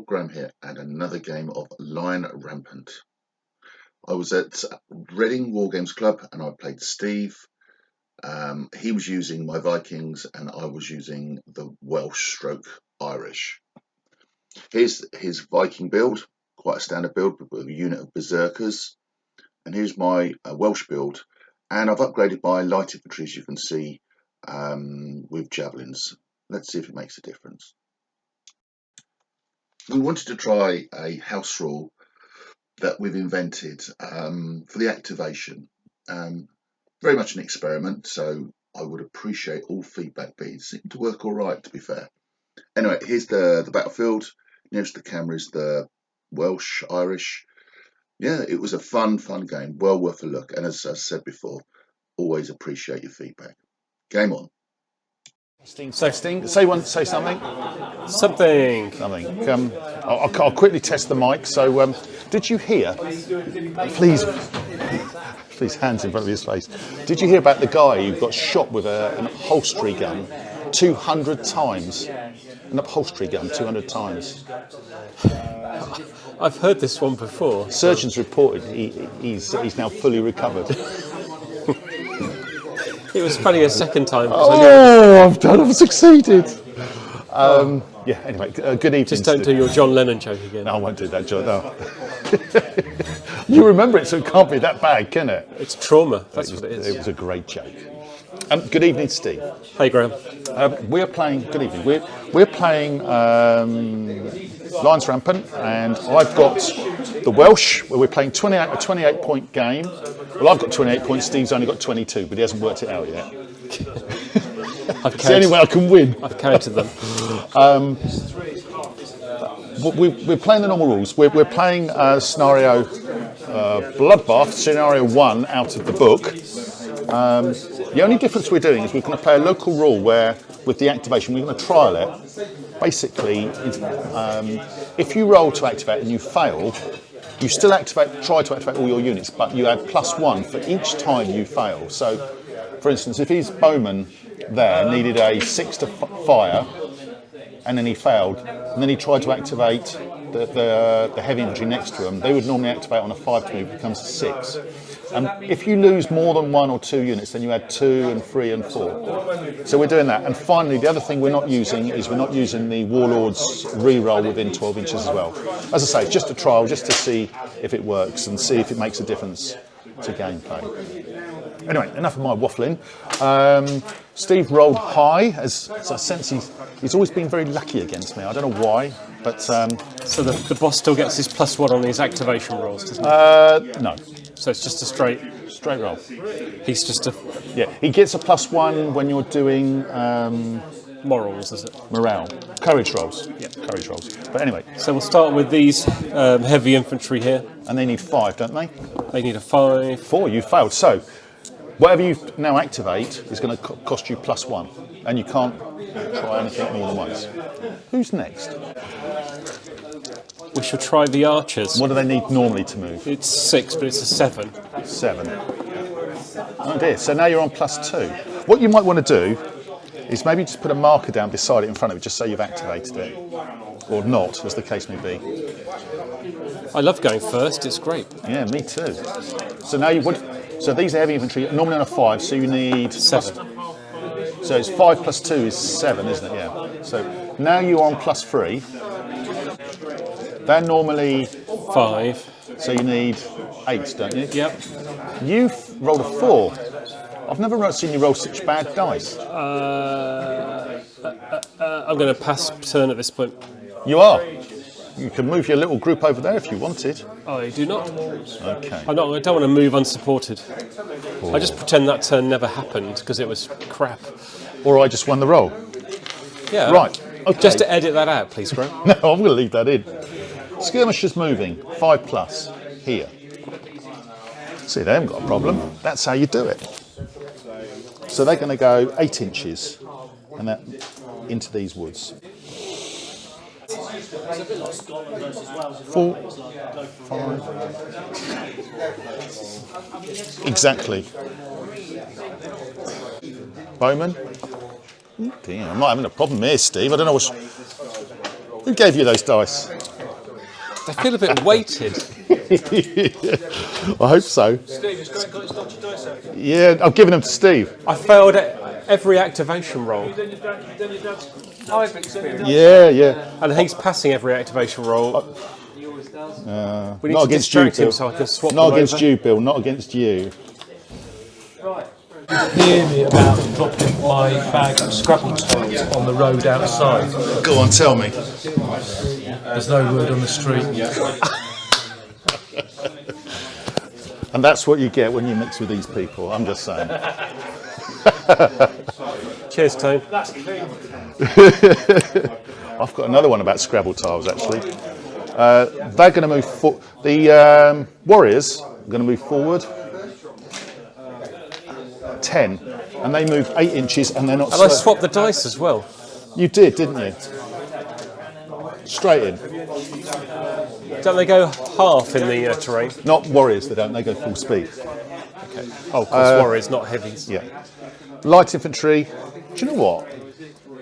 Graham here, and another game of Lion Rampant. I was at Reading Wargames Club and I played Steve. He was using my Vikings and I was using the Welsh stroke Irish. Here's his Viking build, quite a standard build with a unit of berserkers. And here's my Welsh build, and I've upgraded my light infantry, as you can see, with javelins. Let's see if it makes a difference. We wanted to try a house rule that we've invented for the activation. Very much an experiment, so I would appreciate all feedback, but it seemed to work all right, to be fair. Anyway, here's the battlefield. Nearest the camera is the Welsh, Irish. Yeah, it was a fun game, well worth a look. And as I said before, always appreciate your feedback. Game on. Sting, say something. Something. I'll quickly test the mic. So, did you hear? Please, hands in front of his face. Did you hear about the guy who got shot with an upholstery gun 200 times? An upholstery gun 200 times. I've heard this one before. Surgeons reported he's now fully recovered. It was funny a second time. I've succeeded. Yeah, anyway, good evening. Just don't do your John Lennon joke again. No, I won't do that, John, no. You remember it, so it can't be that bad, can it? It's trauma, that's what it is. It was a great joke. Good evening, Steve. Hey, Graham. We're playing, good evening, we're playing Lions Rampant, and I've got the Welsh, where we're playing a 28-point game. Well, I've got 28 points, Steve's only got 22, but he hasn't worked it out yet. It's the only way I can win. I've counted them. We're playing the normal rules. We're playing Scenario Bloodbath, Scenario 1 out of the book. The only difference we're doing is we're going to play a local rule where, with the activation, we're going to trial it. Basically, if you roll to activate and you fail, you still try to activate all your units, but you add +1 for each time you fail. So, for instance, if his bowman there needed a 6 to fire, and then he failed, and then he tried to activate the heavy infantry next to him, they would normally activate on a 5 to move, it becomes a 6. And if you lose more than 1 or 2 units, then you add 2 and 3 and 4. So we're doing that. And finally, the other thing we're not using is we're not using the Warlord's re-roll within 12 inches as well. As I say, just a trial, just to see if it works and see if it makes a difference to gameplay. Anyway, enough of my waffling. Steve rolled high, as I sense he's always been very lucky against me. I don't know why, but... So the boss still gets his +1 on these activation rolls, doesn't he? No. So it's just a straight roll. He's just a... Yeah, he gets a +1 when you're doing... morals, is it? Morale. Courage rolls. Yeah, courage rolls. But anyway. So we'll start with these heavy infantry here. And they need 5, don't they? They need a 5. 4, you failed. So, whatever you now activate is going to cost you +1. And you can't try anything more than once. Who's next? We should try the archers. What do they need normally to move? It's 6, but it's a 7. 7. Oh dear, so now you're on +2. What you might want to do is maybe just put a marker down beside it in front of it, just so you've activated it. Or not, as the case may be. I love going first, it's great. Yeah, me too. So now so these are heavy infantry, normally on a 5, so you need... 7. So it's 5 + 2 is 7, isn't it? Yeah. So now you're on +3. They're normally 5. So you need 8, don't you? Yep. You've rolled a 4. I've never seen you roll such bad dice. I'm going to pass turn at this point. You are. You can move your little group over there if you wanted. I do not. Okay. I don't want to move unsupported. Oh. I just pretend that turn never happened because it was crap. Or I just won the roll. Yeah. Right. Okay. Just to edit that out, please, Graham. No, I'm going to leave that in. Skirmishers moving, 5+ here. See, they haven't got a problem. That's how you do it. So they're going to go 8 inches and that into these woods. 4, 5. Exactly. Bowman. Damn, I'm not having a problem here, Steve. I don't know who gave you those dice. They feel a bit weighted. I hope so. Steve, has Greg got his dodgy dice out? Yeah, I've given them to Steve. I failed every activation roll, Then your dad's I've experienced. Yeah. and he's passing every activation roll. He always does. We need Not to against you, distract him Bill. so I can swap Not them against over. you, Bill. Not against you. Right. Hear me about dropping my bag of Scrabble tiles on the road outside. Go on, tell me. There's no word on the street. And that's what you get when you mix with these people. I'm just saying. Cheers, Tone. I've got another one about Scrabble tiles, actually. They're going to move forward. The Warriors are going to move forward 10, and they move 8 inches, and they're not. And I swapped the dice as well. You did, didn't you? Straight in. Don't they go half in the terrain? Not Warriors, they don't. They go full speed. Okay. Oh, of course, warriors, not heavies. Yeah. Light infantry. Do you know what?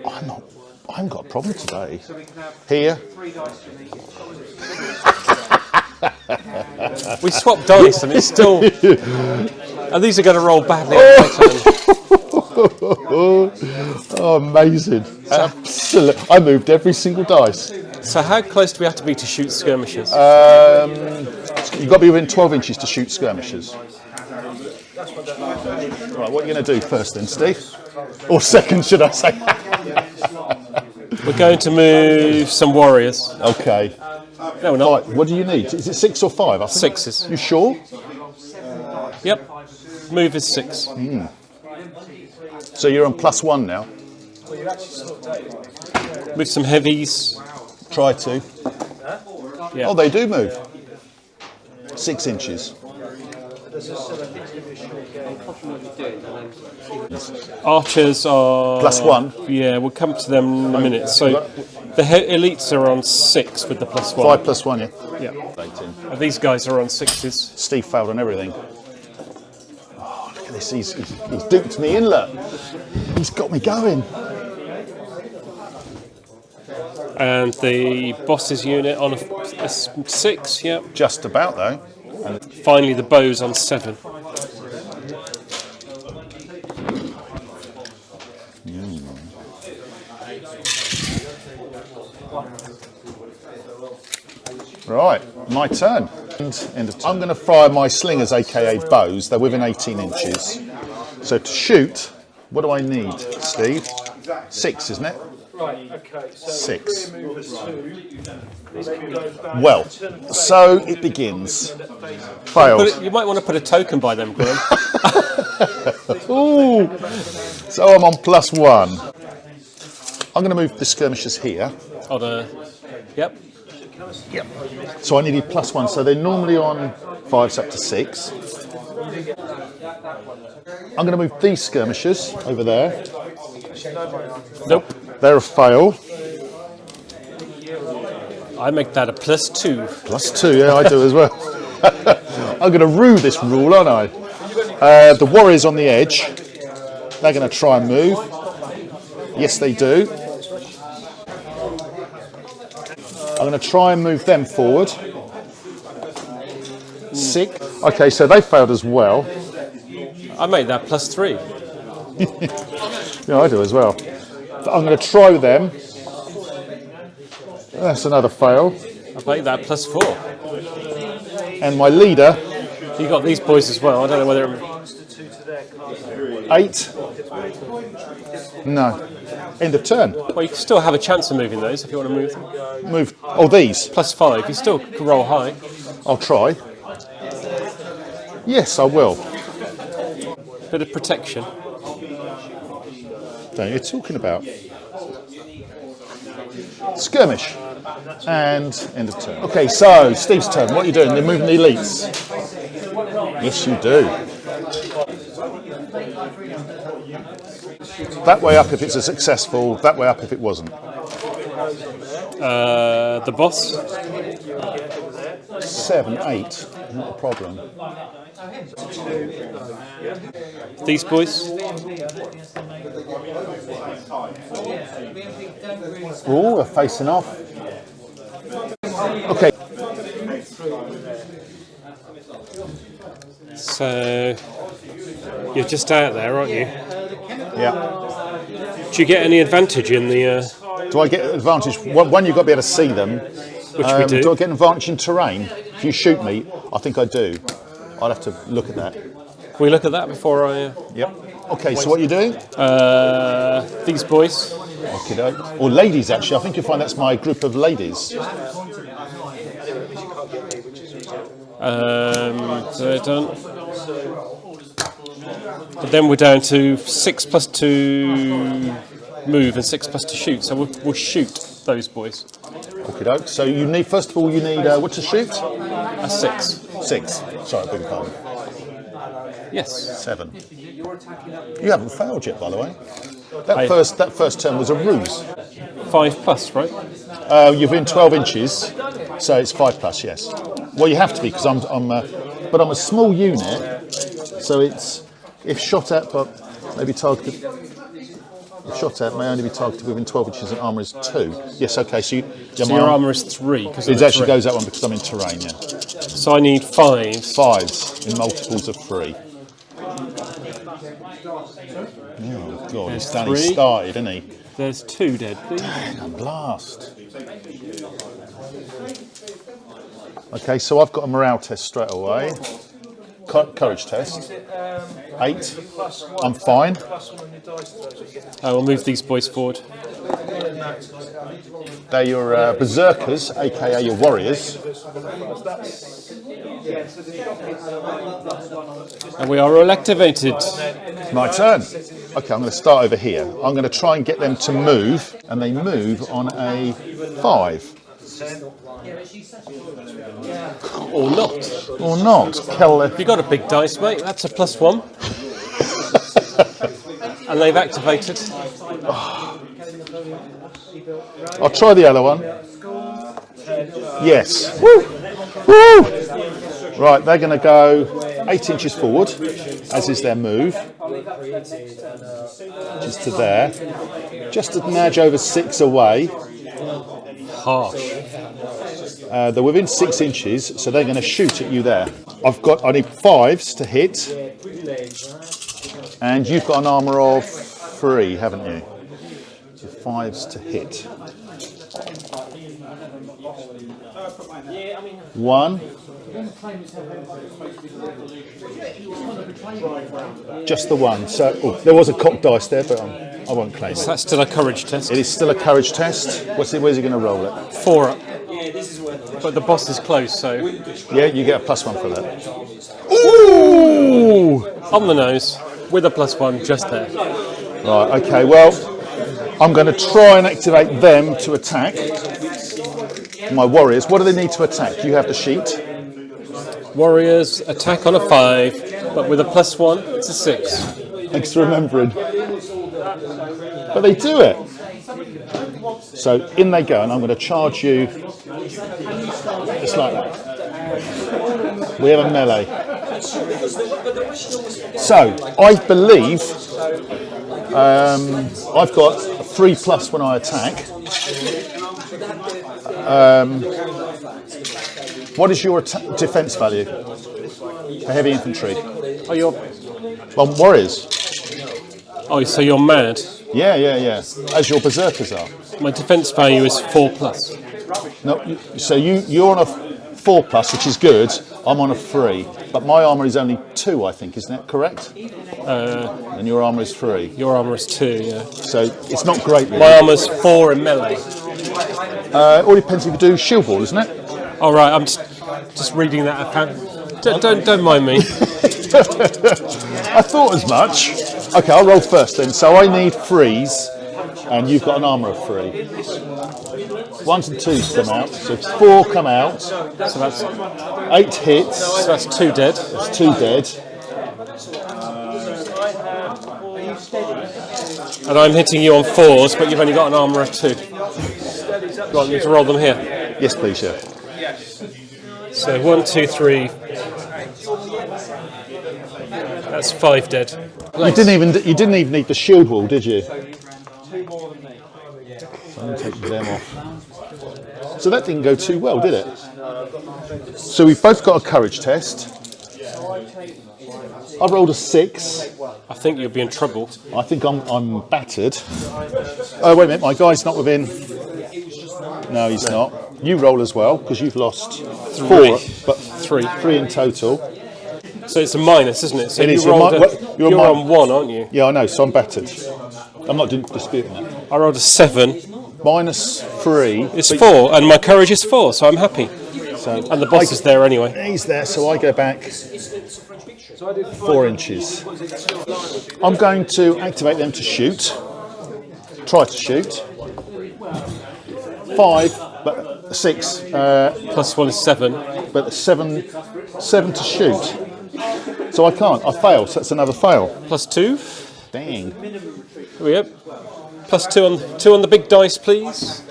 I haven't got a problem today. Here. We swapped dice, and it's still. And these are going to roll badly. On Oh, amazing. It's absolute. I moved every single dice. So how close do we have to be to shoot skirmishers? You've got to be within 12 inches to shoot skirmishers. Right, what are you going to do first then, Steve? Or second, should I say? We're going to move some warriors. Okay. No, we're not. Right, what do you need? Is it 6 or 5? I think. 6s. You sure? Yep. Move is 6. So you're on +1 now. Move some heavies. Try to. Yeah. Oh, they do move. 6 inches. Archers are +1. Yeah, we'll come to them in a minute. So the elites are on 6 with the +1. 5 +1, yeah. Yeah. 18. And these guys are on 6s. Steve failed on everything. Oh, look at this. He's duped me in, look. He's got me going. And the boss's unit on a 6. Yeah. Just about, though. Finally, the bows on 7. Right, my turn. I'm going to fire my slingers, aka bows. They're within 18 inches. So to shoot, what do I need, Steve? 6, isn't it? Right, okay. So 6. three movers, 2. These can go back. Well, so it begins. Failed. You might want to put a token by them, Graham. Ooh. So I'm on +1. I'm going to move the skirmishers here. On a, yep. Yep. So I needed +1. So they're normally on 5s up to 6. I'm going to move these skirmishers over there. Nope. They're a fail. I make that a +2. +2, yeah, I do as well. I'm going to rue this rule, aren't I? The warriors on the edge. They're going to try and move. Yes, they do. I'm going to try and move them forward. 6. Okay, so they failed as well. I made that +3. Yeah, I do as well. I'm going to try with them. That's another fail. I made that +4. And my leader, You got these boys as well. I don't know whether. 8. No. End of turn. Well, you can still have a chance of moving those if you want to move them. Move. Oh, these. +5. You still can roll high. I'll try. Yes, I will. Bit of protection. Don't know what you're talking about. Skirmish. And end of turn. Okay, so Steve's turn. What are you doing? You're moving the elites. Yes, you do. That way up if it's a successful, that way up if it wasn't. The boss. 7, 8, not a problem. These boys. Oh, they're facing off. Okay, So you're just out there, aren't you? Yeah. Do you get any advantage in the? Do I get advantage? One, you've got to be able to see them. Which we do. Do I get an advantage in terrain? If you shoot me, I think I do. I'd have to look at that. Can we look at that before I? Yep. Okay, so what are you doing? These boys. Okay, or ladies, actually. I think you'll find that's my group of ladies. So they're done. But then we're down to 6 plus 2 move and 6 plus 2 shoot. So we'll shoot those boys. Okay, so you need, first of all, you need what to shoot? A 6. 6. Sorry, I beg your pardon. Yes. 7. You haven't failed yet, by the way. That first turn was a ruse. 5 plus, right? You're within 12 inches, so it's 5 plus. Yes. Well, you have to be because I'm a small unit, so it's if shot at, but maybe targeted. If shot at, may only be targeted within 12 inches, and armour is 2. Yes. Okay. So, so your armour is 3. It actually goes that one because I'm in terrain. Yeah. So I need 5s. 5s in multiples of 3. Oh God, he's started, isn't he? There's 2 dead, please. And blast. Okay, so I've got a morale test straight away. Courage test. 8. I'm fine. I will move these boys forward. They're your berserkers, aka your warriors. And we are all activated. My turn. Okay, I'm going to start over here. I'm going to try and get them to move, and they move on a 5. Or not. Or not. You got a big dice, mate. That's a +1. And they've activated. I'll try the other one. Yes. Woo! Woo! Right, they're going to go 8 inches forward, as is their move. Just to there. Just a nudge over 6 away. Harsh. They're within 6 inches, so they're going to shoot at you there. I need 5s to hit. And you've got an armour of 3, haven't you? So 5s to hit. 1. Just the 1. So there was a cocked dice there, but I won't claim it. So that's still a courage test. It is still a courage test. Where's he going to roll it? 4 up. But the boss is close, so. Yeah, you get a +1 for that. Ooh! On the nose, with a +1 just there. Right, okay, well, I'm going to try and activate them to attack. My warriors, what do they need to attack? You have the sheet. Warriors attack on a 5, but with a +1, it's a 6. Thanks for remembering. But they do it. So in they go, and I'm going to charge you just like that. We have a melee. So I believe I've got a 3+ when I attack. What is your defence value for heavy infantry? Oh, you're. Well, warriors. Oh, so you're mad. Yeah. As your berserkers are. My defence value is 4+. No, so you're on a 4+, which is good. I'm on a 3, but my armour is only 2, I think. Isn't that correct? And your armour is 3. Your armour is 2, yeah. So it's not great. Really. My armour's 4 in melee. It all depends if you do shield wall, isn't it? All right, I'm just reading that. Don't mind me. I thought as much. Okay, I'll roll first then. So I need 3s, and you've got an armour of 3. 1s and 2s come out, so 4 come out. So that's 8 hits. So that's 2 dead. That's 2 dead. And I'm hitting you on 4s, but you've only got an armour of 2. You want me to roll them here? Yes, please, yeah. So 1, 2, 3. That's 5 dead. You didn't even need the shield wall, did you? I'm going to take them off. So that didn't go too well, did it? So we've both got a courage test. I rolled a 6. I think you'll be in trouble. I think I'm battered. Oh, wait a minute, my guy's not within. No, he's not. You roll as well, because you've lost 4, but 3 in total. So it's a minus, isn't it? So It is. you're You're on 1, aren't you? Yeah, I know, so I'm battered. I'm not disputing that. I rolled a 7. -3. It's 4, and my courage is 4, so I'm happy. So And the boss is there anyway. he's there, so I go back 4 inches. I'm going to activate them to shoot. Try to shoot. 5, but 6. Plus 1 is 7. But 7 to shoot. So I can't. I fail. So that's another fail. Plus 2. Dang. Here we go. Plus 2 on the big dice, please.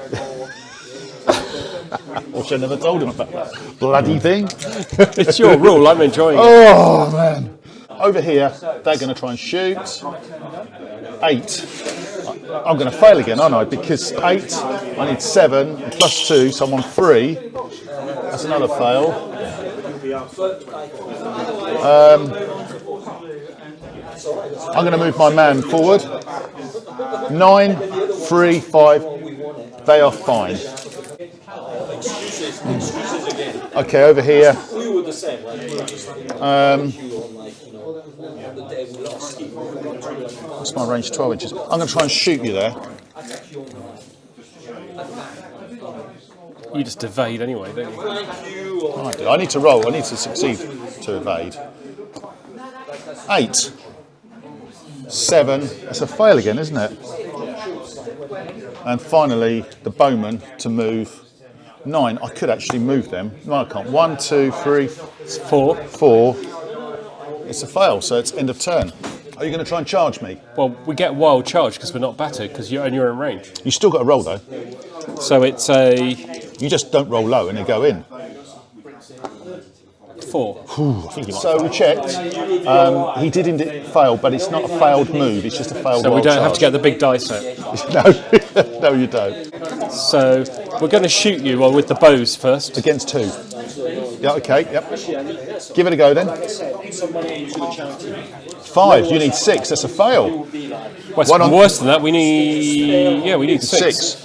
Wish I never told him about that bloody thing. It's your rule. I'm enjoying it. Oh man. Over here, they're going to try and shoot. 8. I'm going to fail again, aren't I? Because 8, I need 7 plus 2, so I'm on 3. That's another fail. I'm going to move my man forward. 9, 3, 5. They are fine. Okay, over here. What's my range? 12 inches. I'm going to try and shoot you there. You just evade anyway, don't you? I do. I need to roll. I need to succeed to evade. 8. 7. That's a fail again, isn't it? And finally, the bowman to move. 9. I could actually move them. No, I can't. 1, 2, 3, 4. 4. It's a fail, so it's end of turn. Are you going to try and charge me? Well, we get wild charge because we're not battered because you're in range. You still got to roll though. So it's a You just don't roll low and they go in. 4. So we checked. He did indeed fail, but it's not a failed move. It's just a failed. So we wild don't charge. have to get the big dice out. No, no, you don't. So we're going to shoot you with the bows first. Against 2. Yeah. Okay. Yep. Give it a go then. 5. You need 6. That's a fail. Well, it's worse than that. We need 6.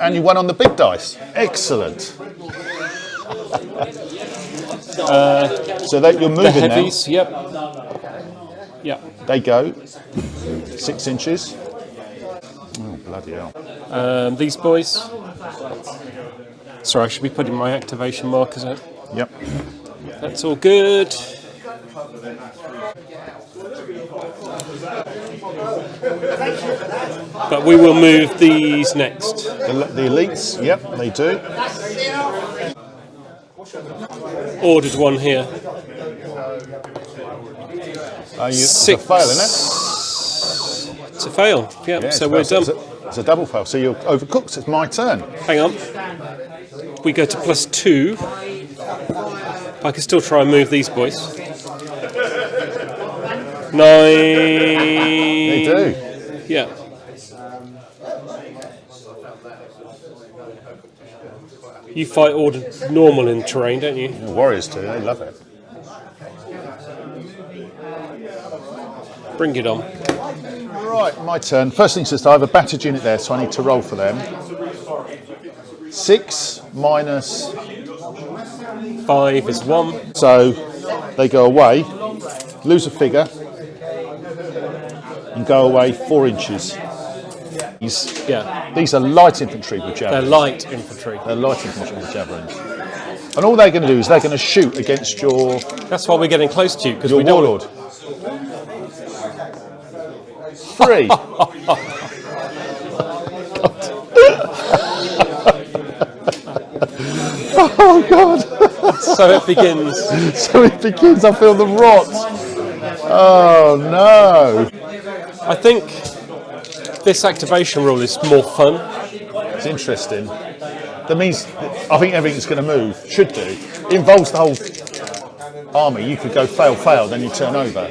And you won on the big dice. Excellent. So that you're moving The heavies, now. Yep. They go 6 inches. Oh bloody hell! These boys. Sorry, I should be putting my activation markers out. Yep. That's all good. But we will move these next. The elites. Yep, they do. Ordered one here. It's a fail, isn't it? It's a fail. Yep. Yeah, So we're done. It's a double fail. So you're overcooked. It's my turn. Hang on. We go to plus 2. I can still try and move these boys. 9. They do. Yeah. You fight order normal in terrain, don't you? The Warriors do. They love it. Bring it on. Right, my turn. First things first, I have a battered unit there, so I need to roll for them. 6 minus. 5 is 1. So they go away, lose a figure, and go away 4 inches. These are light infantry with They're javelins. light infantry. They're light infantry with javelins. And all they're going to do is they're going to shoot against your That's why we're getting close to you, because we don't. warlord. 3. Oh God! So it begins. So it begins. I feel the rot. Oh no! I think this activation rule is more fun. It's interesting. That means I think everything's going to move. Should do. It involves the whole army. You could go fail, fail, then you turn over.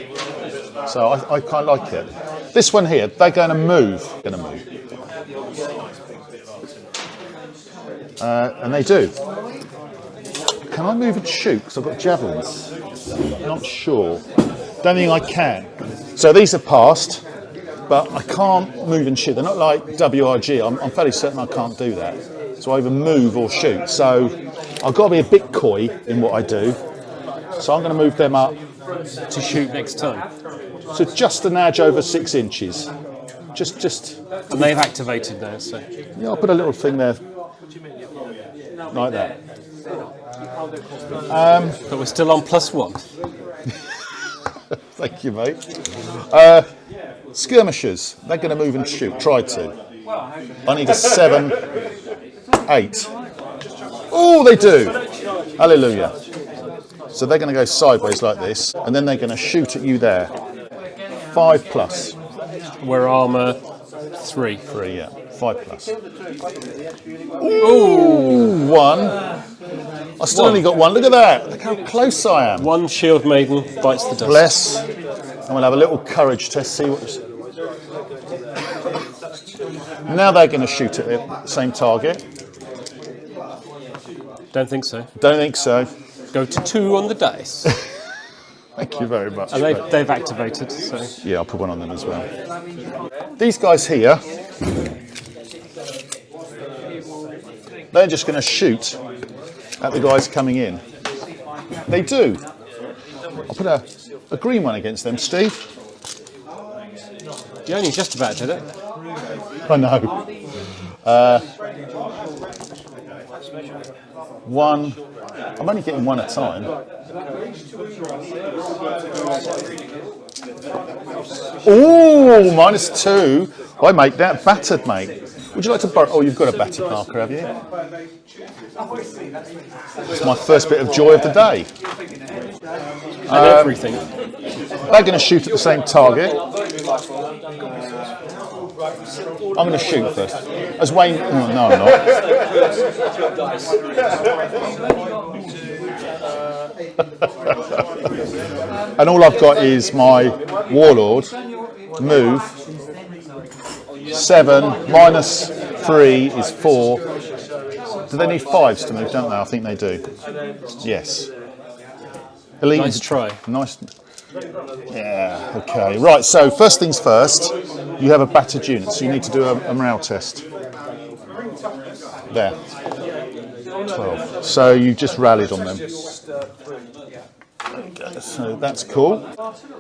So I quite like it. This one here, they're going to move. And they do. Can I move and shoot? Because I've got javelins. Not sure. Don't think I can. So these are passed, but I can't move and shoot. They're not like WRG. I'm fairly certain I can't do that. So I either move or shoot. So I've got to be a bit coy in what I do. So I'm going to move them up To shoot next time. to just a nudge over 6 inches. Just. And they've activated now, so. Yeah, I'll put a little thing there, like that. But we're still on +1. Thank you, mate. Skirmishers, they're going to move and shoot. Try to. I need a 7, 8. Oh, they do. Hallelujah. So they're going to go sideways like this, and then they're going to shoot at you there. 5+. We're armour 3. 3, yeah. 5+. Ooh, 1. I still only got 1. Look at that. Look how close I am. 1 shield maiden bites the dust. Bless. And we'll have a little courage test, see what. Now they're going to shoot at the same target. Don't think so. Don't think so. Go to 2 on the dice. Thank you very much. And they've activated, so. Yeah, I'll put 1 on them as well. These guys here, they're just going to shoot at the guys coming in. They do. I'll put a green one against them, Steve. You only just about did it. I know. 1. I'm only getting 1 at a time. Ooh, -2. I make that battered, mate. Would you like to borrow? Oh, you've got a battered marker, have you? It's my first bit of joy of the day. And everything. They're going to shoot at the same target. I'm going to shoot first. As Wayne... Oh, no, I'm not. And all I've got is my Warlord. Move. 7. -3 is 4. Do they need 5s to move, don't they? I think they do. Yes. Elite Nice try. Nice. Yeah, okay. Right, so first things first, you have a battered unit, so you need to do a morale test. There. 12. So you just rallied on them. There you go. So that's cool.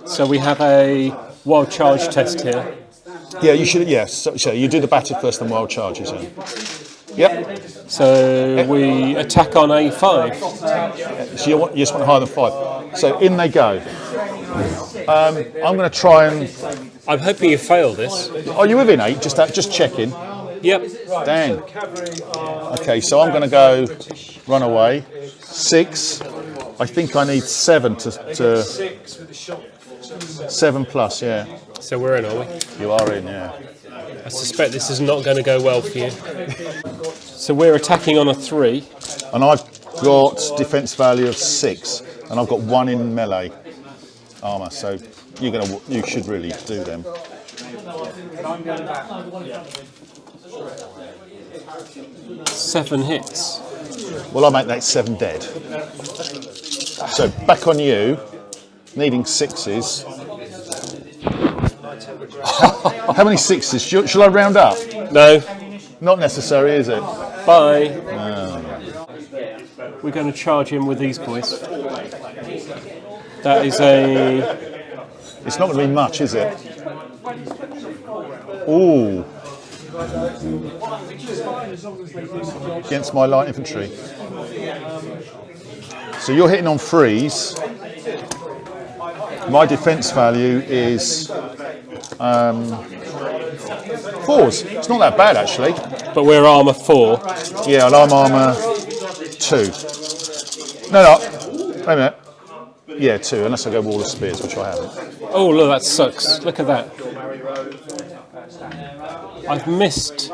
So we have a wild charge test here. Yeah, you should, yes. So you do the battered first, then wild charges in. Yep. So we attack on A5. So you just want higher than 5. So in they go. I'm going to try and... I'm hoping you fail this. Are you within 8? Just checking. Yep. Dang. Okay, so I'm going to go run away. 6. I think I need 7 to 7+, yeah. So we're in, are we? You are in, yeah. I suspect this is not going to go well for you. So we're attacking on a 3. And I've got defense value of 6, and I've got 1 in melee armor. So you should really do them. Seven hits. Well, I'll make that 7 dead. So back on you, needing 6s. How many 6s? Shall I round up? No. Not necessary, is it? Bye. We're going to charge him with these boys. That is a... It's not going to be much, is it? Ooh. Against my light infantry. So you're hitting on 3s. My defense value is 4s. It's not that bad, actually. But we're armour 4. Yeah, and I'm armour 2. No, wait a minute. Yeah, 2, unless I go Wall of Spears, which I haven't. Oh, look, that sucks. Look at that. I've missed.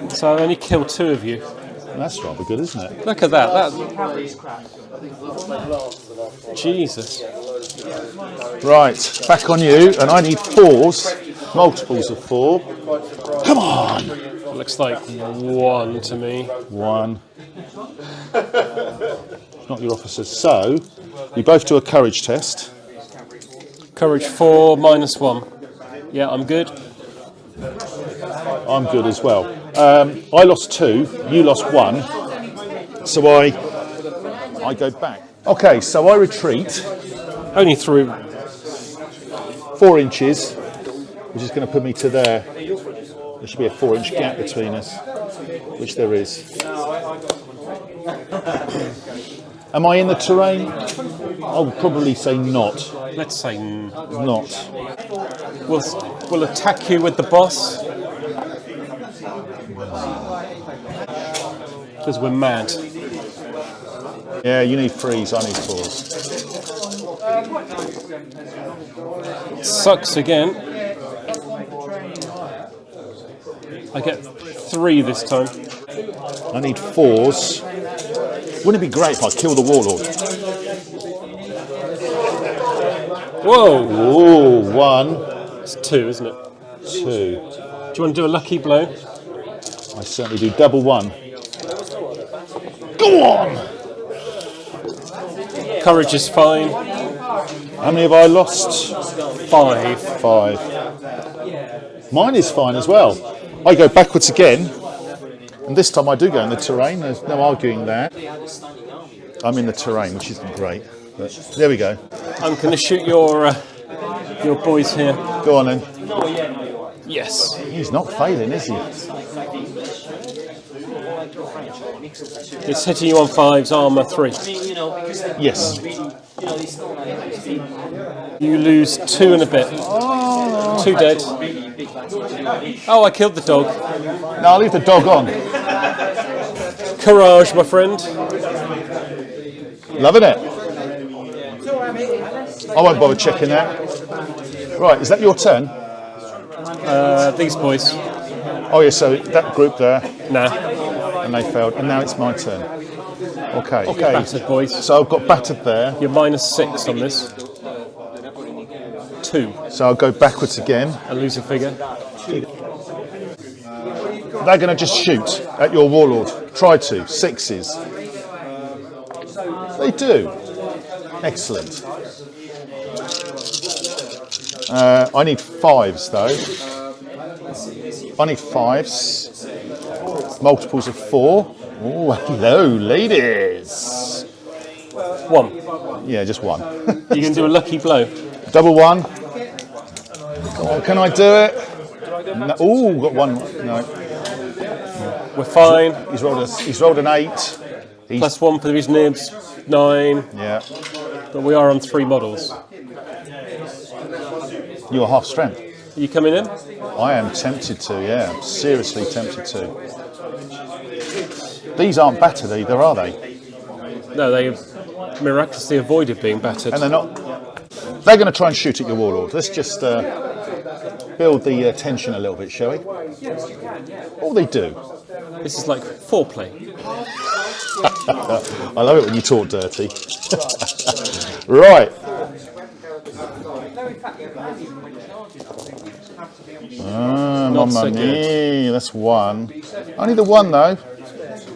So I only killed 2 of you. That's rather good, isn't it? Look at that. Jesus. Right, back on you, and I need 4s, multiples of 4. Come on! It looks like 1 to me. 1. Not your officers. So, you both do a courage test. Courage 4, -1. Yeah, I'm good. I'm good as well. I lost 2, you lost 1, so I go back. Okay, so I retreat Only through. 4 inches, which is going to put me to there. There should be a 4-inch gap between us, which there is. Am I in the terrain? I'll probably say not. Let's say Not. we'll attack you with the boss. Because we're mad. Yeah, you need 3s, I need 4s. Sucks again. I get 3 this time. I need 4s. Wouldn't it be great if I kill the warlord? Whoa! Ooh, 1, It's 2, isn't it? 2. Do you want to do a lucky blow? I certainly do. Double 1. Go on! Courage is fine. How many have I lost? 5. 5. Mine is fine as well. I go backwards again, and this time I do go in the terrain. There's no arguing there. I'm in the terrain, which isn't great, but there we go. I'm going to shoot your boys here. Go on then. Yes. He's not failing, is he? It's hitting you on 5s, armour 3. Yes. You lose 2 and a bit. 2 dead. Oh, I killed the dog. No, I'll leave the dog on. Courage, my friend. Loving it. I won't bother checking that. Right, is that your turn? These boys. Oh yeah, so that group there, Nah. and they failed, and now it's my turn. Okay. Battered, boys. So I've got battered there, You're -6 on this. 2. so I'll go backwards again. And lose a figure. They're going to just shoot at your warlord. Try to. 6s. They do. Excellent. I need 5s though. I need 5s. Multiples of 4. Oh, hello, ladies. 1. Yeah, just 1. You can do a lucky blow. Double 1. Oh, can I do it? No. Oh, got 1. No. We're fine. He's rolled an 8. He's, +1 for his nibs. 9. yeah. But we are on 3 models. You're half strength. Are you coming in? I am tempted to, yeah. I'm seriously tempted to. These aren't battered either, are they? No, they miraculously avoided being battered. And they're not. They're going to try and shoot at your warlord. Let's just build the tension a little bit, shall we? Oh, they do. This is like foreplay. I love it when you talk dirty. Right. Not Mamma so good. mia, that's 1. Only the 1 though.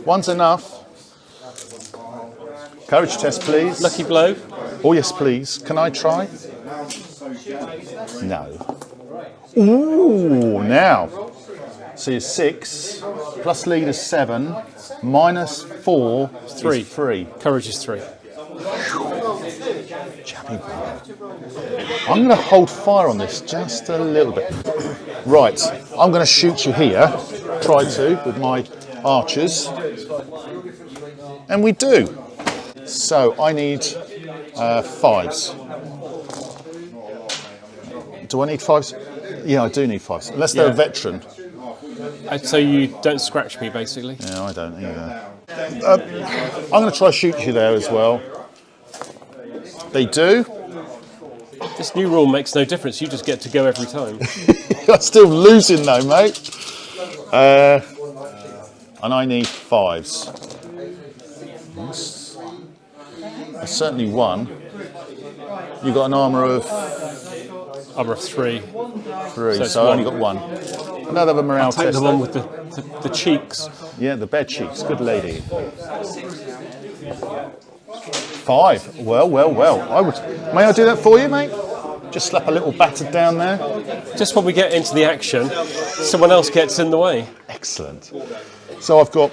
1's enough. Courage test, please. Lucky blow. Oh yes, please. Can I try? No. Ooh, now. So you're 6, plus lead is 7, -4 is 3. 3. Courage is 3. Chappy boy. I'm going to hold fire on this just a little bit. Right, I'm going to shoot you here. Try to with my archers. And we do. So I need 5s. Do I need 5s? Yeah, I do need 5s. Unless they're a veteran. So you don't scratch me, basically. Yeah, I don't either. I'm going to try shoot you there as well. They do. This new rule makes no difference. You just get to go every time. I'm still losing though, mate. And I need 5s. There's certainly 1. You got an armour of Armour of 3. 3, So so, it's I only 1. got 1. Another morale Take test. the one though. with the cheeks. Yeah, the bed cheeks. Good lady. 5. Well. May I do that for you, mate? Just slap a little battered down there. Just when we get into the action, someone else gets in the way. Excellent. So I've got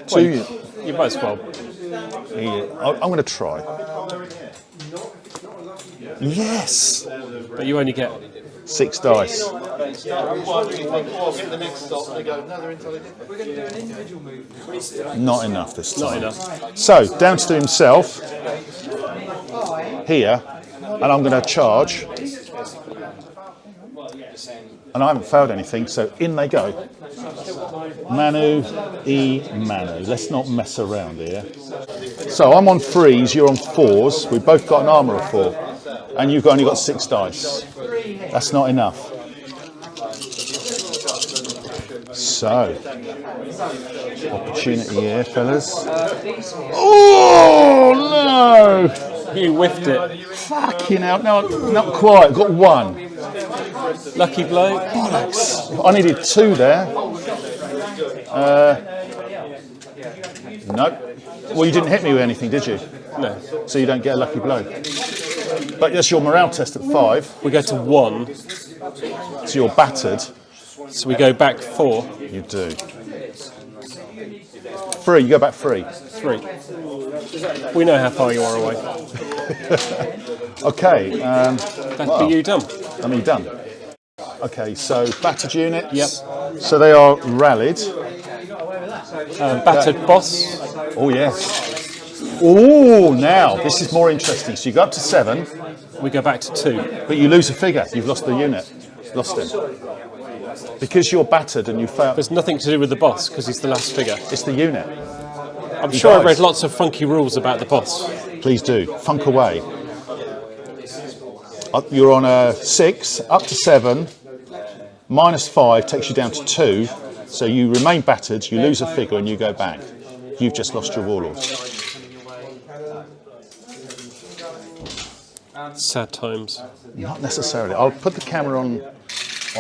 two. You might as well. I'm going to try. Yes. But you only get 6 dice. Not enough this time. not enough. So down to himself here, and I'm going to charge. And I haven't failed anything, so in they go. Manu, Manu. Let's not mess around here. So I'm on 3s, you're on 4s. We've both got an armour of 4, and you've only got 6 dice. That's not enough. So, opportunity here, fellas. Oh no! You whiffed it. Fucking hell! No, not quite. Got 1. Lucky blow. Bollocks. I needed 2 there. No. Well, you didn't hit me with anything, did you? No. So you don't get a lucky blow. But that's your morale test at 5. We go to 1, So you're battered. so we go back 4. You do. 3. You go back 3. 3. We know how far you are away. Okay. That'd be you done. I mean, done. Okay, so battered units. Yep. So they are rallied. Battered boss. Oh, yes. Oh, now this is more interesting. So you go up to 7, We go back to 2. but you lose a figure. You've lost the unit. Lost him. Because you're battered and you fail. There's nothing to do with the boss because he's the last figure. It's the unit. I'm sure I've dies. read lots of funky rules about the boss. Please do. Funk away. You're on a 6, up to 7. -5 takes you down to 2. So you remain battered, you lose a figure and you go back. You've just lost your warlord. Sad times. Not necessarily. I'll put the camera on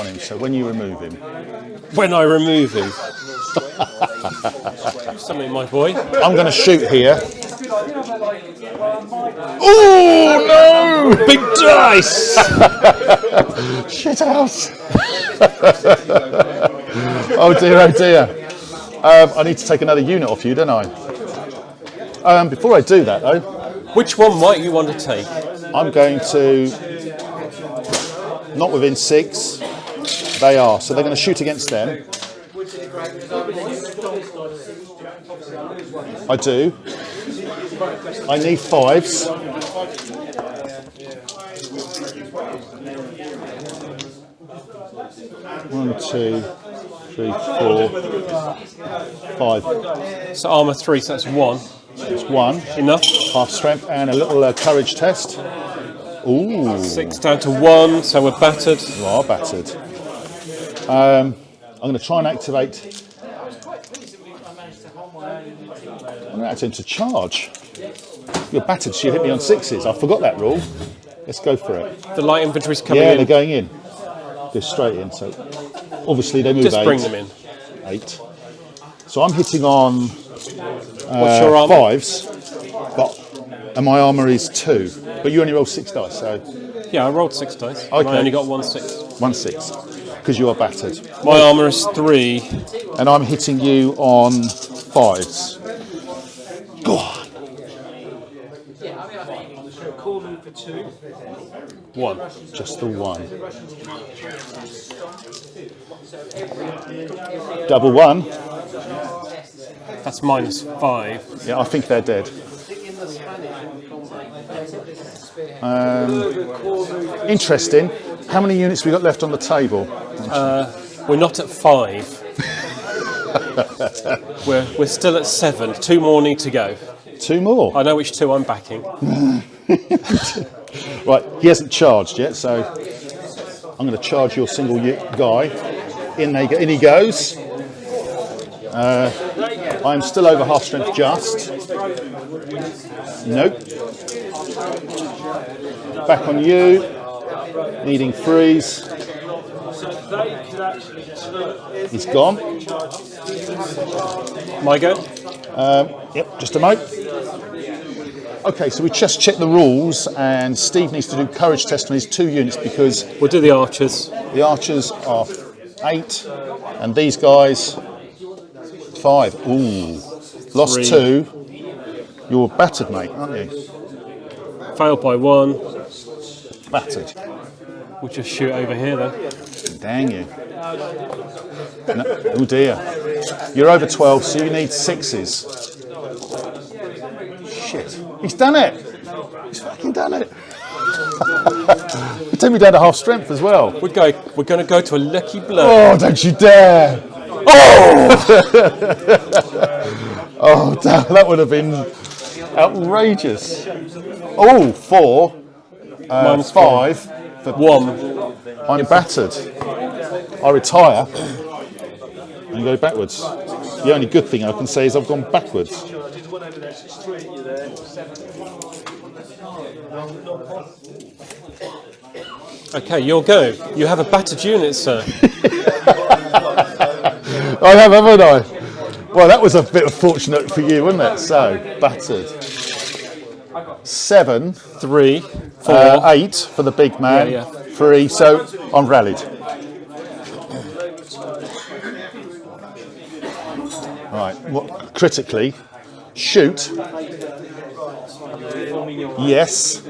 him so when you remove him. When I remove him. Something, my boy. I'm going to shoot here. Oh no! Big dice! Shit house! Oh dear, oh dear. I need to take another unit off you, don't I? Before I do that though, Which one might you want to take? I'm going to, not within 6, they are, so they're going to shoot against them. I do. I need 5s. One, 2, 3, 4, 5. So armour 3, so that's 1. It's 1. Enough. Half strength and a little courage test. Ooh. 6 down to 1, so we're battered. You are battered. I'm going to try and activate. I'm going to ask him to charge. You're battered, so you hit me on 6s. I forgot that rule. Let's go for it. The light infantry's coming Yeah, in. they're going in. Go straight in. So obviously they move Just 8. bring them in. 8. So I'm hitting on What's your armour? 5s, and my armour is 2. But you only roll 6 dice, so Yeah, I rolled 6 dice. And Okay. I only got 1 6. 1 6 because you are battered. My armour is 3. And I'm hitting you on 5s. Go on. 1. Just the 1. Double 1. That's -5. Yeah, I think they're dead. Interesting. How many units we got left on the table? We're not at 5. we're still at 7. 2 more need to go. 2 more. I know which 2 I'm backing. Right, he hasn't charged yet, so I'm going to charge your single guy. In he goes. I'm still over half strength just. Nope. Back on you. Needing 3s. He's gone. My go? Yep, just a moment. Okay, so we just checked the rules, and Steve needs to do courage test on his 2 units because We'll do the archers. the archers are 8, and these guys 5. Ooh, lost 3. 2. You're battered, mate, aren't you? Failed by 1. Battered. We'll just shoot over here then. Dang you. No, oh dear. You're over 12, so you need 6s. Shit. He's done it. He's fucking done it. He took me down to half strength as well. We're going to go to a lucky blow. Oh, don't you dare. Oh! Oh, damn, that would have been outrageous. Oh, 4. Minus 5. For 1. I'm battered. I retire and go backwards. The only good thing I can say is I've gone backwards. Okay, your go. You have a battered unit, sir. I have, haven't I? Well, that was a bit of fortunate for you, wasn't it? So, battered. 7. 3, 4. 8 for the big man. Yeah. 3, so I'm rallied. Right, what, critically, shoot. Yes.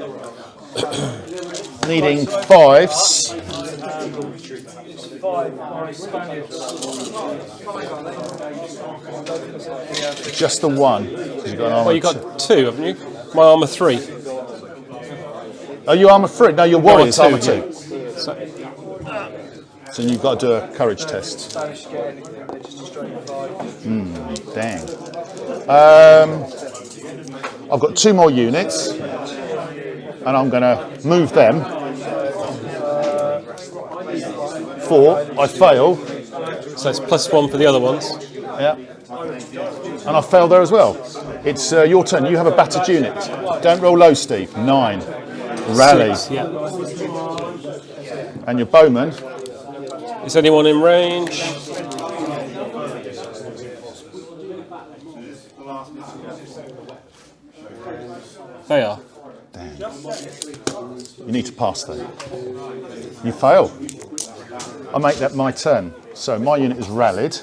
Needing 5s. Just the 1. 'Cause you've got an armor Well, you got 2, haven't you? My armour 3. Oh, you armour 3? No, your warrior's two, armour yeah. 2. So, So you've got to do a courage test. Dang. I've got 2 more units, and I'm going to move them. 4. I fail. so it's +1 for the other ones. Yeah. And I fail there as well. It's your turn. You have a battered unit. Don't roll low, Steve. 9. Rally. 6, yeah. And your bowman. Is anyone in range? They are. You need to pass them. You fail. I make that my turn. So my unit is rallied.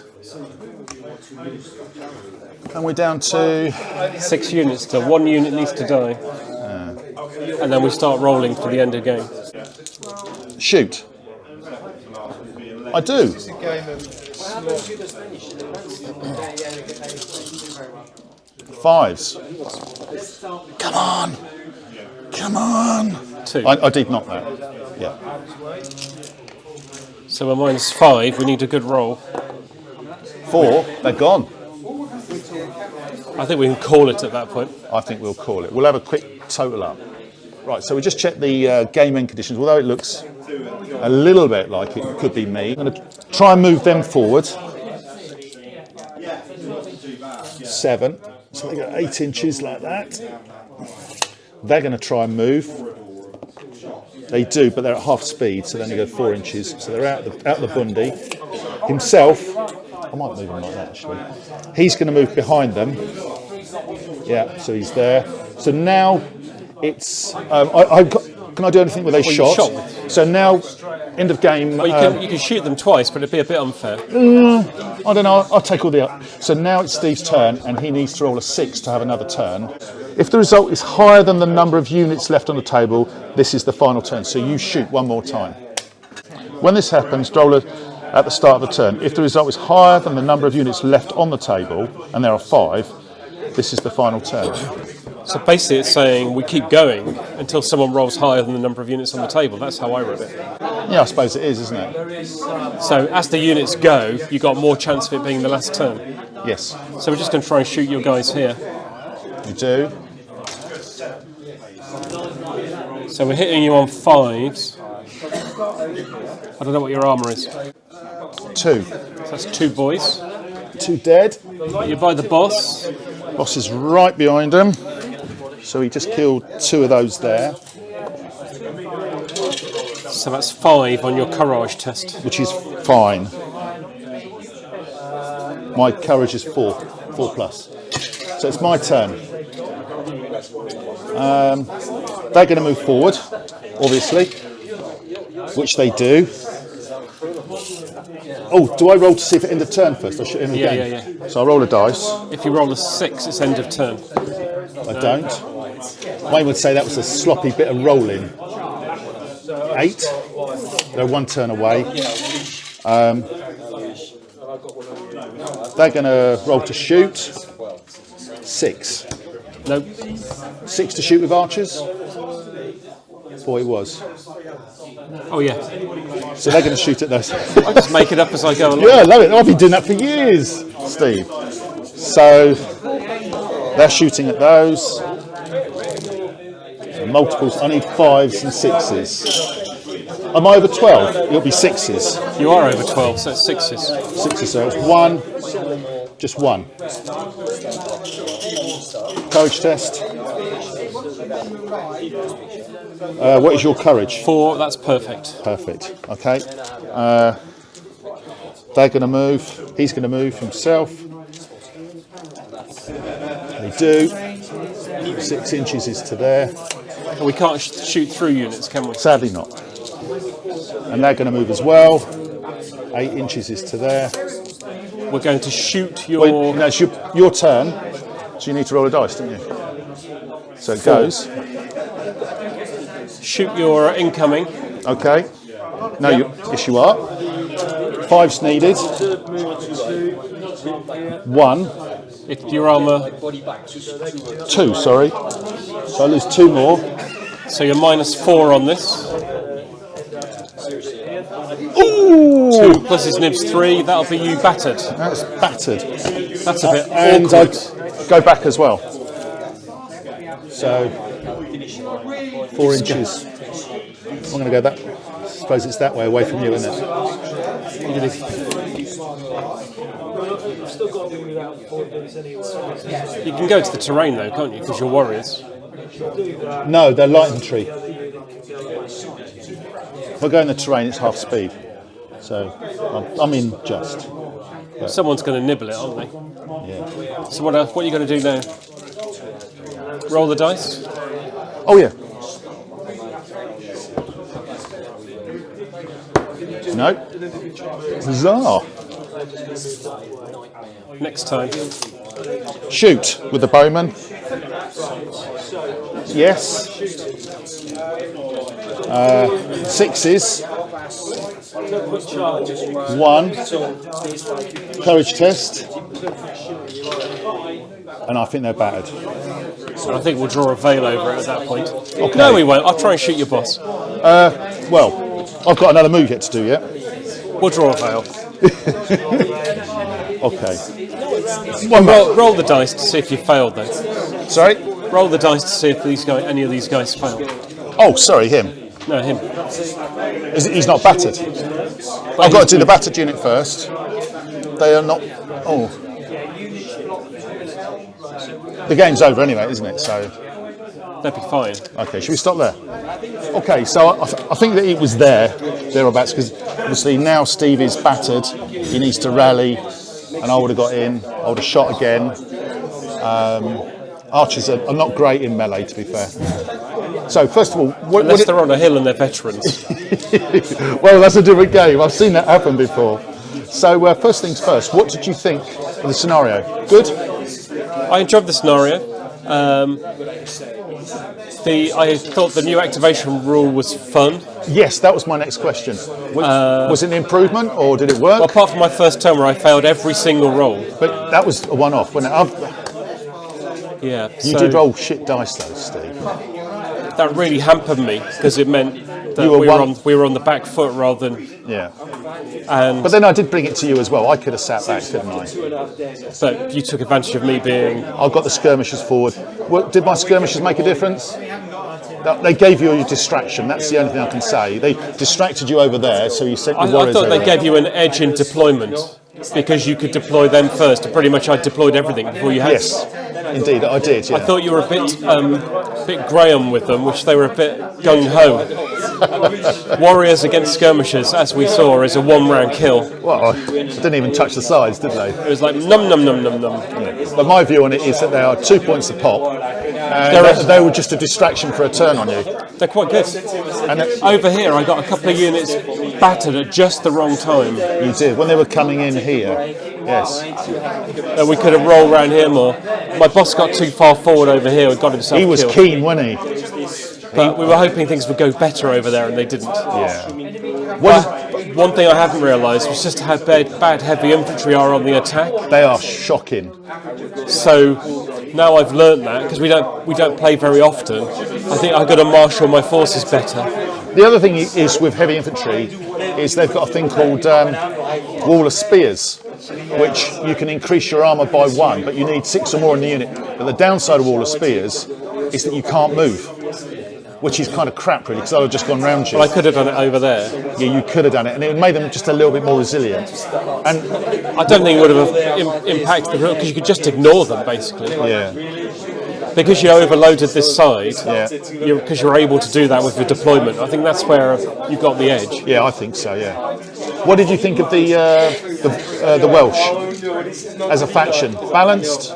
And we're down to 6 units still. 1 unit needs to die. And then we start rolling for the end of the game. shoot. I do. Fives. Come on. Come on. 2. I did knock that. Yeah. So we're -5. We need a good roll. 4. They're gone. I think we can call it at that point. I think we'll call it. We'll have a quick total up. Right, so we just checked the game end conditions. Although it looks a little bit like it could be me, I'm going to try and move them forward. 7. So they got 8 inches like that. They're going to try and move. They do, but they're at half speed, so they only go 4 inches. So they're out the bundy. Himself, I might move him like that actually. He's going to move behind them. Yeah, so he's there. So now it's. Can I do anything with a shot? shot. So now, end of game. Well, you can shoot them twice, but it'd be a bit unfair. I don't know. I'll take all the. So now it's Steve's turn, and he needs to roll a 6 to have another turn. If the result is higher than the number of units left on the table, this is the final turn. So you shoot one more time. When this happens, roll it at the start of the turn. If the result is higher than the number of units left on the table, and there are 5, this is the final turn. So basically it's saying we keep going until someone rolls higher than the number of units on the table. That's how I read it. Yeah, I suppose it is, isn't it? So as the units go, you've got more chance of it being the last turn. Yes, So we're just going to try and shoot your guys here. you do. So we're hitting you on 5s. I don't know what your armour is. 2. So that's 2 boys. 2 dead. You're by the boss. Boss is right behind him. So he just killed 2 of those there, So that's 5 on your courage test. which is fine. My courage is 4 plus. So it's my turn. They're going to move forward, obviously, which they do. Oh, do I roll to see if it ends of turn first? I should end the game. Yeah. So I roll a dice. If you roll a 6, it's end of turn. I don't. Wayne would say that was a sloppy bit of rolling. 8. They're 1 turn away. They're going to roll to shoot. 6. No. 6 to shoot with archers. Boy, it was. Oh, yeah. So they're going to shoot at those. I just make it up as I go along. Yeah, I love it. I've been doing that for years, Steve. So they're shooting at those. So multiples. I need 5s and 6s. Am I over 12? It'll be 6s. You are over 12, so it's 6s. 6s, so it's 1. Just 1. Courage test. What is your courage? 4, that's perfect. Perfect. Okay. They're going to move. He's going to move himself. They do. 6 inches is to there. And we can't shoot through units, can we? Sadly not. And they're going to move as well. 8 inches is to there. We're going to shoot your... Well, no, it's your turn. So you need to roll a dice, don't you? So it goes. Shoot your incoming. Okay. No, yes, you are. 5's needed. 1. If your armour... 2, sorry. So I lose 2 more. So you're -4 on this. Ooh! 2 plus his nibs 3, that'll be you battered. That's battered. That's a bit And awkward. I go back as well. So 4 inches. I'm going to go that. I suppose it's that way away from you, isn't it? You can go to the terrain though, can't you? Because you're warriors. No, they're light infantry. If I go in the terrain, it's half speed. So I'm in just. Someone's going to nibble it, aren't they? Yeah. So what are you going to do now? Roll the dice? Oh yeah. No. Bizarre. Next time. Shoot with the bowman. Yes. 6s. 1. Courage test. And I think they're battered. So I think we'll draw a veil over it at that point. Okay. No, we won't. I'll try and shoot your boss. Well, I've got another move yet to do yet. We'll draw a veil. Okay. Roll the dice to see if you failed though. Sorry? Roll the dice to see if any of these guys fail. Oh, sorry, him. No, him. He's not battered. I've got to do the battered unit first. They are not. Oh. The game's over anyway, isn't it? So. They'd be fine. Okay, should we stop there? Okay, so I think that it was thereabouts, because obviously now Steve is battered. He needs to rally, and I would have got in. I would have shot again. Archers are not great in melee, to be fair. So first of all, unless they're on a hill and they're veterans. Well, that's a different game. I've seen that happen before. So first things first, what did you think of the scenario? Good? I enjoyed the scenario. I thought the new activation rule was fun. Yes, that was my next question. Was it an improvement or did it work? Well, apart from my first turn where I failed every single roll. But that was a one-off, wasn't it? Yeah. You did roll shit dice though, Steve. That really hampered me because it meant that we were on the back foot rather than... Yeah. But then I did bring it to you as well. I could have sat back, couldn't I? But you took advantage of me being... I got the skirmishers forward. Well, did my skirmishers make a difference? They gave you a distraction. That's the only thing I can say. They distracted you over there, so you sent your warriors I thought they over. gave you an edge in deployment because you could deploy them first. And pretty much I deployed everything before you had. Yes, indeed, I did. Yeah. I thought you were a bit Graham with them, which they were a bit gung-ho. Warriors against skirmishers, as we saw, is a one-round kill. Well, I didn't even touch the sides, did they? It was like num num num num num. Yeah. But my view on it is that they are 2 points a pop, They were just a distraction for a turn on you. They're quite good. And Over here, I got a couple of units battered at just the wrong time. you did when they were coming in here. Yes, We could have rolled around here more. My boss got too far forward over here and got himself he was killed. keen, wasn't he? But we were hoping things would go better over there, and they didn't. Yeah. But one thing I haven't realised was just how bad heavy infantry are on the attack. They are shocking. So now I've learned that, because we don't play very often. I think I've got to marshal my forces better. The other thing is with heavy infantry is they've got a thing called wall of spears, which you can increase your armour by 1, but you need 6 or more in the unit. But the downside of wall of spears is that you can't move, which is kind of crap really, because I'd have just gone round you. But I could have done it over there. Yeah, you could have done it, and it made them just a little bit more resilient. And I don't think it would have impacted the because you could just ignore them basically. yeah, Because you overloaded this side, yeah, because you're able to do that with your deployment. I think that's where you got the edge. yeah, I think so. Yeah. What did you think of the Welsh as a faction? Balanced.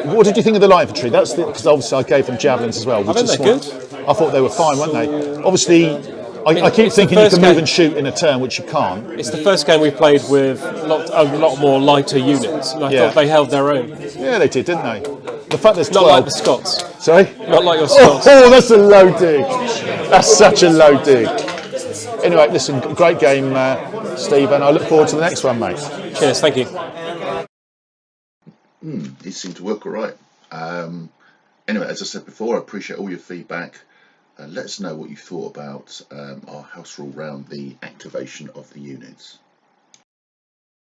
What did you think of the light infantry? That's because obviously I gave them javelins as well. I think they're good. I thought they were fine, weren't they? Obviously, I keep thinking you can move and shoot in a turn, which you can't. It's the first game we played with a lot more lighter units, and I thought they held their own. Yeah, they did, didn't they? The fact there's 12. Not like the Scots. Sorry? Not like your Scots. Oh, that's a low dig. That's such a low dig. Anyway, listen, great game, Steve, and I look forward to the next one, mate. Cheers, thank you. It seemed to work all right. Anyway, as I said before, I appreciate all your feedback. Let us know what you thought about our house rule round the activation of the units.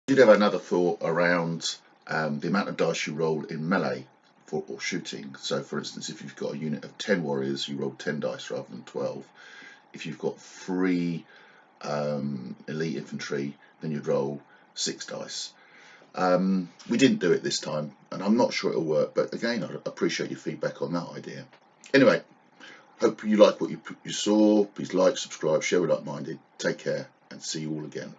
I did have another thought around the amount of dice you roll in melee or shooting. So for instance, if you've got a unit of 10 warriors, you roll 10 dice rather than 12. If you've got 3 elite infantry, then you'd roll 6 dice. We didn't do it this time, and I'm not sure it'll work, but again, I appreciate your feedback on that idea. Anyway, hope you like what you saw. Please like, subscribe, share with like-minded. Take care, and see you all again.